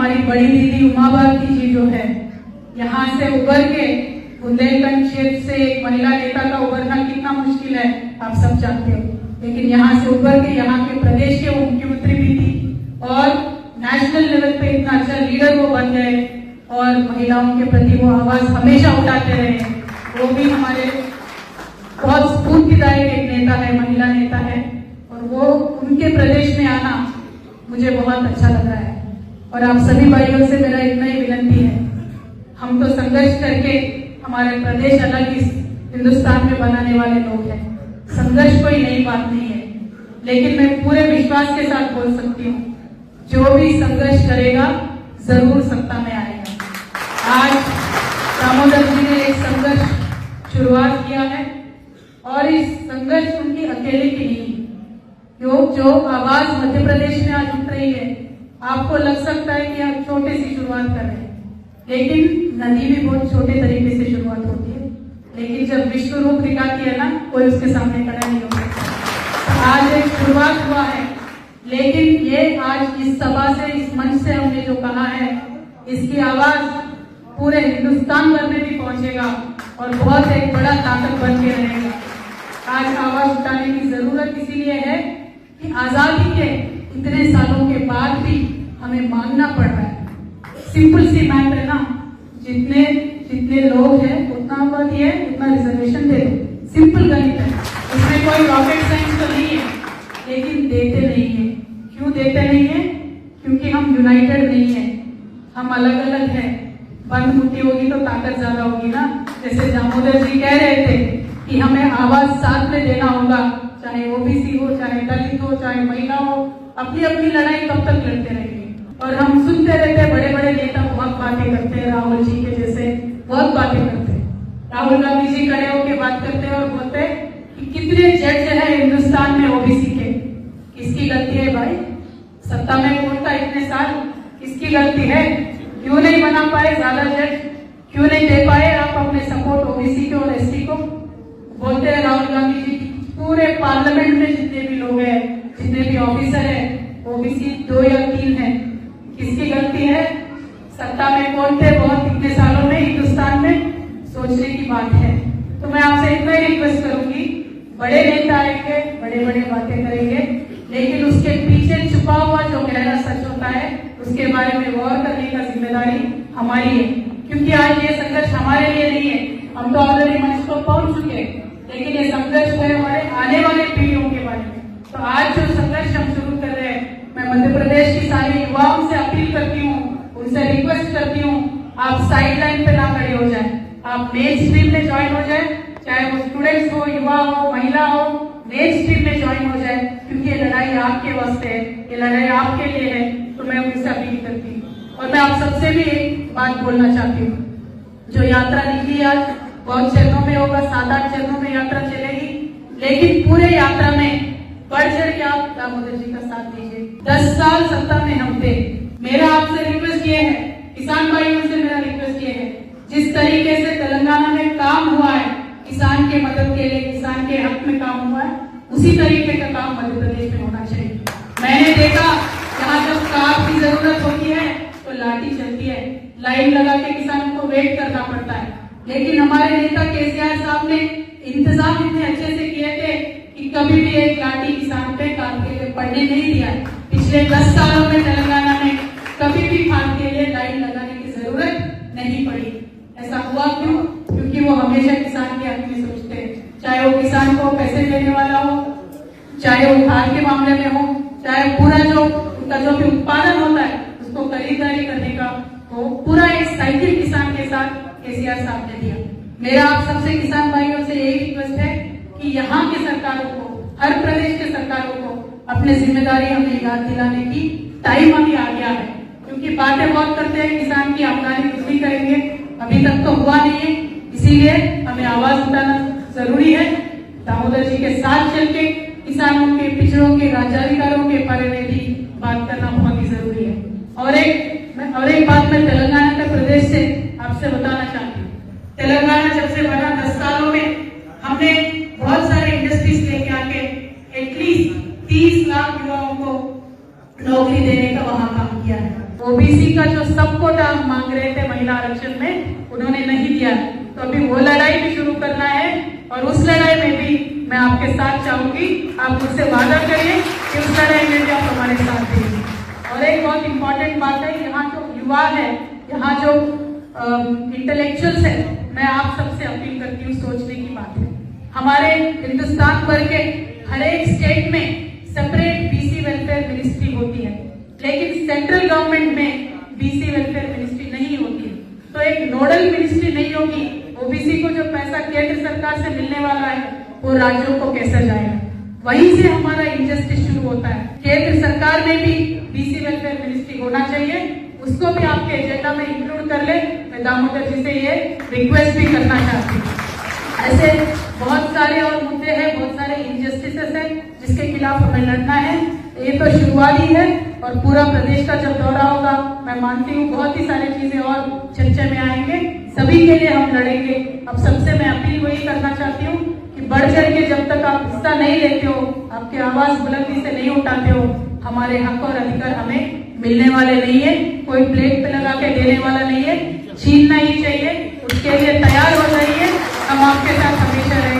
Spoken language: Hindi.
हमारी बड़ी दीदी उमा भारती जी जो है, यहाँ से उभर के बुंदेलखंड क्षेत्र से एक महिला नेता का उभरना कितना मुश्किल है आप सब जानते हो, लेकिन यहाँ से उभर के यहाँ के प्रदेश के मुख्यमंत्री भी थी और नेशनल लेवल पे इतना अच्छा लीडर वो बन गए और महिलाओं के प्रति वो आवाज हमेशा उठाते रहे। वो भी हमारे बहुत स्फूर्तिदायक एक नेता है, महिला नेता है, और वो उनके प्रदेश में आना मुझे बहुत अच्छा लग रहा है। और आप सभी भाइयों से मेरा इतना ही विनती है, हम तो संघर्ष करके हमारे प्रदेश अलग इस हिंदुस्तान में बनाने वाले लोग हैं। संघर्ष कोई नई बात नहीं है, लेकिन मैं पूरे विश्वास के साथ बोल सकती हूँ, जो भी संघर्ष करेगा जरूर सत्ता में आएगा। आज दामोदर जी ने एक संघर्ष शुरुआत किया है और इस संघर्ष उनकी अकेले की नहीं, जो आवाज मध्य प्रदेश में आज उठ रही है, आपको लग सकता है कि आप छोटे सी शुरुआत कर रहे हैं, लेकिन नदी भी बहुत छोटे तरीके से शुरुआत होती है, लेकिन जब विश्व रूप दिखाती है ना, कोई उसके सामने खड़ा नहीं हो सकता। आज एक शुरुआत हुआ है, लेकिन ये आज इस सभा से, इस मंच से हमने जो कहा है, इसकी आवाज पूरे हिंदुस्तान भर में भी पहुंचेगा और बहुत एक बड़ा ताकत बन के रहेगा। आज आवाज उठाने की जरूरत इसीलिए है कि आजादी के इतने सालों के बाद भी हमें मांगना पड़ रहा है। सिंपल सी बात है ना, जितने लोग हैं उतना पद है, उतना रिजर्वेशन दे दो, सिंपल गणित है, इसमें कोई रॉकेट साइंस तो नहीं है, लेकिन देते नहीं है। क्यों देते नहीं है? क्योंकि हम यूनाइटेड नहीं है, हम अलग अलग हैं। बंद मुट्ठी होगी तो ताकत ज्यादा होगी ना। जैसे दामोदर जी कह रहे थे कि हमें आवाज साथ में देना होगा, चाहे ओबीसी हो, चाहे दलित हो, चाहे महिला हो, अपनी अपनी लड़ाई कब तक लड़ते रहेंगे। और हम सुनते रहते हैं, बड़े बड़े नेता बहुत बातें करते हैं, राहुल जी के जैसे बहुत बातें करते हैं। राहुल गांधी जी खड़े होकर बात करते हैं और बोलते हैं कि कितने जज है हिंदुस्तान में ओबीसी के। किसकी गलती है भाई? सत्ता में कौन था इतने साल? किसकी गलती है? क्यों नहीं बना पाए ज्यादा जज? क्यों नहीं दे पाए आप अपने सपोर्ट ओबीसी को और एसटी को? बोलते हैं राहुल गांधी जी पूरे पार्लियामेंट में जितने भी लोग हैं, जितने भी ऑफिसर हैं, ओबीसी 2 या 3 हैं। किसकी गलती है? सत्ता में कौन थे बहुत इतने सालों में हिंदुस्तान में? सोचने की बात है। तो मैं आपसे इतना ही रिक्वेस्ट करूंगी, बड़े नेता आएंगे, बड़े बड़े बातें करेंगे, लेकिन उसके पीछे छुपा हुआ जो गहरा सच होता है, उसके बारे में गौर करने का जिम्मेदारी हमारी है। क्योंकि आज ये संघर्ष हमारे लिए नहीं है, हम तो ऑलरेडी मंच पर पहुंच चुके हैं, लेकिन ये संघर्ष है हमारे आने वाले पीढ़ियों के बारे में। तो आज जो संघर्ष हम शुरू कर रहे हैं, मैं मध्य प्रदेश की सारी युवाओं से अपील करती हूँ, उनसे रिक्वेस्ट करती हूँ, आप साइड लाइन पे ना खड़े हो जाए, आप मेन स्ट्रीम में ज्वाइन हो जाए, चाहे वो स्टूडेंट्स हो, युवा हो, महिला हो, मेन स्ट्रीम में ज्वाइन हो जाए, क्योंकि ये लड़ाई आपके वास्ते है, ये लड़ाई आपके लिए है। तो मैं उनसे अपील करती हूँ। और मैं आप सबसे भी एक बात बोलना चाहती हूँ, जो यात्रा निकली आज बहुत चरणों में होगा, 7-8 चरणों में यात्रा चलेगी, लेकिन पूरे यात्रा में बढ़ चढ़ के आप दामोदर जी का साथ दीजिए। 10 साल सत्ता में हम थे। मेरा आपसे रिक्वेस्ट ये है, किसान भाइयों से मेरा रिक्वेस्ट ये है, जिस तरीके से तेलंगाना में काम हुआ है, किसान के मदद के लिए, किसान के हक में काम हुआ है, उसी तरीके का काम मध्य प्रदेश में होना चाहिए। मैंने देखा जहाँ जब कार की जरूरत होती है तो लाठी चलती है, लाइन लगा के किसानों को वेट करना पड़ता है, लेकिन हमारे नेता केसीआर साहब ने इंतजाम इतने अच्छे से किए थे कि कभी भी एक लाठी किसान पे कार के लिए पड़ने नहीं दिया। पिछले 10 सालों में तेलंगाना में कभी भी खाद के लिए लाइन लगाने की जरूरत नहीं पड़ी। ऐसा हुआ क्यों? क्योंकि वो हमेशा किसान के हक में सोचते हैं, चाहे वो किसान को पैसे देने वाला हो, चाहे वो खाद के मामले में हो, चाहे पूरा जो उनका जो भी उत्पादन होता है उसको खरीदारी करने का, वो पूरा एक साइकिल किसान के साथ केसीआर साहब ने दिया। मेरा आप सबसे किसान भाइयों से यही रिक्वेस्ट है कि यहाँ की सरकारों को, हर प्रदेश के सरकारों को अपनी जिम्मेदारी हमें याद दिलाने की टाइम अभी आ गया है। क्योंकि बातें बहुत करते हैं, किसान की आमदनी वृद्धि करेंगे, अभी तक तो हुआ नहीं है, इसीलिए हमें आवाज उठाना जरूरी है। दामोदर जी के साथ चल के किसानों के, पिछड़ों के, राज्याधिकारों के बारे में भी बात करना बहुत ही जरूरी है। और एक बात मैं तेलंगाना के प्रदेश से आपसे बताना चाहती हूँ। तेलंगाना जब से बना 10 सालों में हमने बहुत सारे इंडस्ट्रीज लेके आके एटलीस्ट 30 लाख युवाओं को नौकरी देने का वहां काम किया है। ओबीसी का जो सब कोटा हम मांग रहे थे महिला आरक्षण में, उन्होंने नहीं दिया। तो अभी वो लड़ाई भी शुरू करना है और उस लड़ाई में भी मैं आपके साथ चाहूंगी। आप मुझसे वादा करिए कि उस लड़ाई में भी आप हमारे साथ देंगे। और एक बहुत इंपॉर्टेंट बात है, यहाँ जो युवा है, यहाँ जो इंटेलेक्चुअल्स है, मैं आप सबसे अपील करती हूँ, सोचने की बात है। हमारे हिंदुस्तान भर के हर एक स्टेट में सेपरेट बीसी वेलफेयर मिनिस्ट्री होती है, लेकिन सेंट्रल गवर्नमेंट में बीसी वेलफेयर मिनिस्ट्री नहीं होती। तो एक नोडल मिनिस्ट्री नहीं होगी, ओबीसी को जो पैसा केंद्र सरकार से मिलने वाला है वो राज्यों को कैसे जाएगा? वहीं से हमारा इनजस्टिस शुरू होता है। केंद्र सरकार में भी बीसी वेलफेयर मिनिस्ट्री होना चाहिए, उसको भी आपके एजेंडा में इंक्लूड कर ले। मैं दामोदर जी से ये रिक्वेस्ट भी करना चाहती हूँ। ऐसे बहुत सारे और मुद्दे हैं, बहुत सारे इनजस्टिसेस हैं जिसके खिलाफ हमें लड़ना है। ये तो शुरुआत ही है और पूरा प्रदेश का जब दौरा होगा, मैं मानती हूँ बहुत ही सारी चीजें और चर्चा में आएंगे। सभी के लिए हम लड़ेंगे। अब सबसे मैं अपील वही करना चाहती हूँ कि बढ़ चढ़ के जब तक आप हिस्सा नहीं लेते हो, आपकी आवाज बुलंदी से नहीं उठाते हो, हमारे हक और अधिकार हमें मिलने वाले नहीं है। कोई प्लेट पे लगा के देने वाला नहीं है, छीनना ही चाहिए। उसके लिए तैयार हो जाइए, हम आपके साथ हमेशा रहेंगे।